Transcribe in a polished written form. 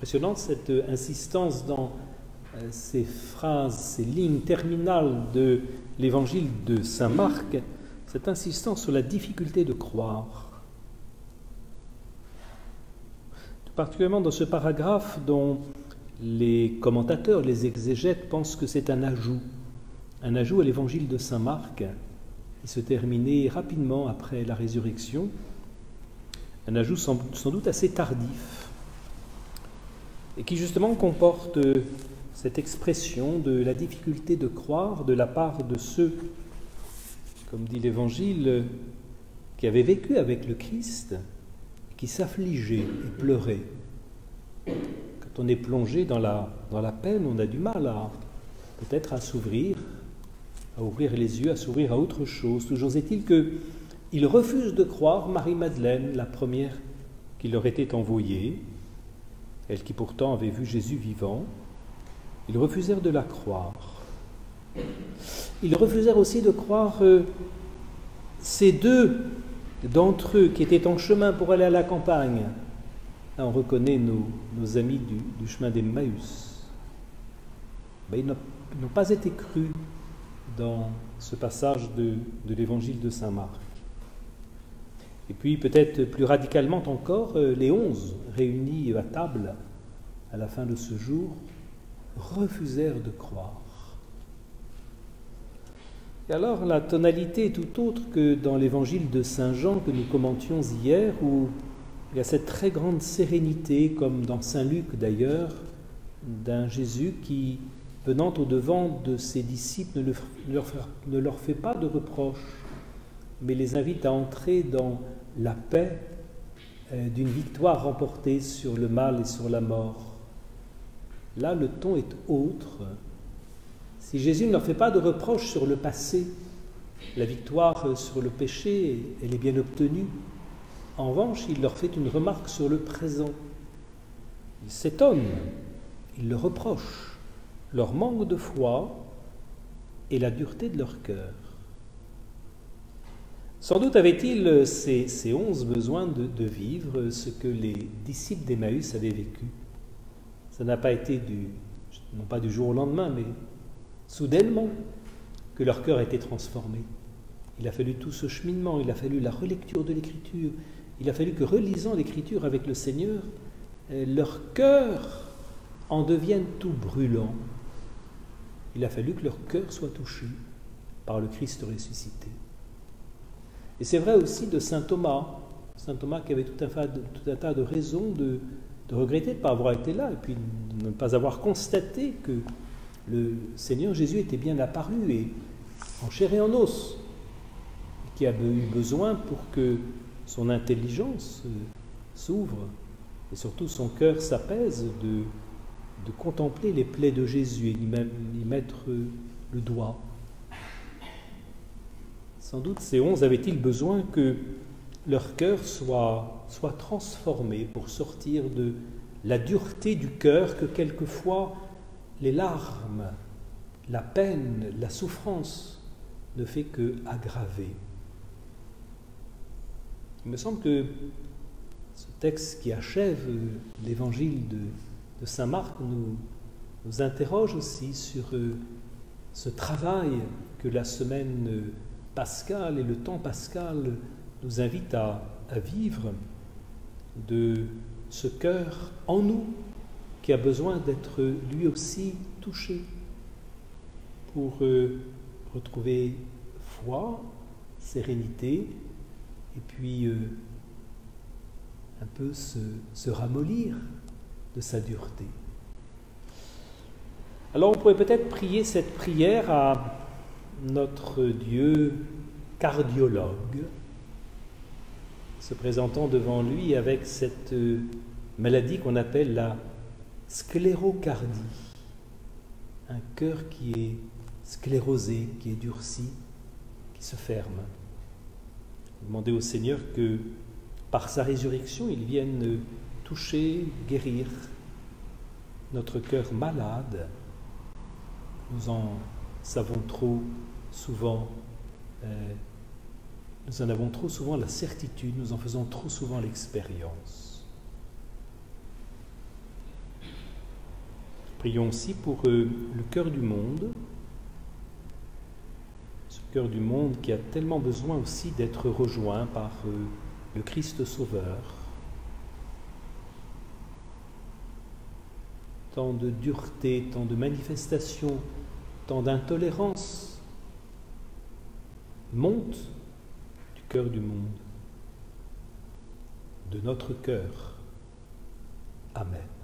Impressionnante cette insistance dans ces phrases, ces lignes terminales de l'évangile de saint Marc, cette insistance sur la difficulté de croire. Tout particulièrement dans ce paragraphe dont les commentateurs, les exégètes pensent que c'est un ajout à l'évangile de saint Marc, qui se terminait rapidement après la résurrection, un ajout sans doute assez tardif, et qui justement comporte cette expression de la difficulté de croire de la part de ceux, comme dit l'Évangile, qui avaient vécu avec le Christ, qui s'affligeaient et pleuraient. Quand on est plongé dans la peine, on a du mal peut-être à s'ouvrir, à ouvrir les yeux, à s'ouvrir à autre chose. Toujours est-il qu'ils refusent de croire Marie-Madeleine, la première qui leur était envoyée, elle qui pourtant avait vu Jésus vivant. Ils refusèrent de la croire. Ils refusèrent aussi de croire ces deux d'entre eux qui étaient en chemin pour aller à la campagne. Là, on reconnaît nos amis du chemin d'Emmaüs. Ils n'ont pas été crus dans ce passage de l'évangile de saint Marc. Et puis peut-être plus radicalement encore, les 11 réunis à table à la fin de ce jour refusèrent de croire. Et alors la tonalité est tout autre que dans l'évangile de saint Jean que nous commentions hier, où il y a cette très grande sérénité, comme dans saint Luc d'ailleurs, d'un Jésus qui, venant au-devant de ses disciples, ne leur fait pas de reproches, mais les invite à entrer dans la paix d'une victoire remportée sur le mal et sur la mort. Là, le ton est autre. Si Jésus ne leur fait pas de reproches sur le passé, la victoire sur le péché, elle est bien obtenue. En revanche, il leur fait une remarque sur le présent. Il s'étonne, il leur reproche leur manque de foi et la dureté de leur cœur. Sans doute avaient-ils, ces 11, besoin de vivre ce que les disciples d'Emmaüs avaient vécu. Ça n'a pas été non pas du jour au lendemain, mais soudainement, que leur cœur a été transformé. Il a fallu tout ce cheminement, il a fallu la relecture de l'Écriture, il a fallu que, relisant l'Écriture avec le Seigneur, leur cœur en devienne tout brûlant. Il a fallu que leur cœur soit touché par le Christ ressuscité. Et c'est vrai aussi de saint Thomas qui avait tout un tas de raisons de regretter de ne pas avoir été là, et puis de ne pas avoir constaté que le Seigneur Jésus était bien apparu, et en chair et en os, qui a eu besoin pour que son intelligence s'ouvre, et surtout son cœur s'apaise, de contempler les plaies de Jésus et d'y mettre le doigt. Sans doute ces 11 avaient-ils besoin que leur cœur soit transformé pour sortir de la dureté du cœur que quelquefois les larmes, la peine, la souffrance ne fait que aggraver. Il me semble que ce texte qui achève l'évangile de saint Marc nous interroge aussi sur ce travail que la semaine pascale et le temps pascal nous invitent à vivre, de ce cœur en nous qui a besoin d'être lui aussi touché pour retrouver foi, sérénité, et puis un peu se ramollir de sa dureté. Alors on pourrait peut-être prier cette prière à notre Dieu cardiologue, se présentant devant lui avec cette maladie qu'on appelle la sclérocardie, un cœur qui est sclérosé, qui est durci, qui se ferme. Demandez au Seigneur que par sa résurrection, il vienne toucher, guérir notre cœur malade. Nous en savons trop souvent, nous en avons trop souvent la certitude, nous en faisons trop souvent l'expérience. Prions aussi pour le cœur du monde, ce cœur du monde qui a tellement besoin aussi d'être rejoint par le Christ Sauveur. Tant de dureté, tant de manifestations, tant d'intolérance monte du cœur du monde, de notre cœur. Amen.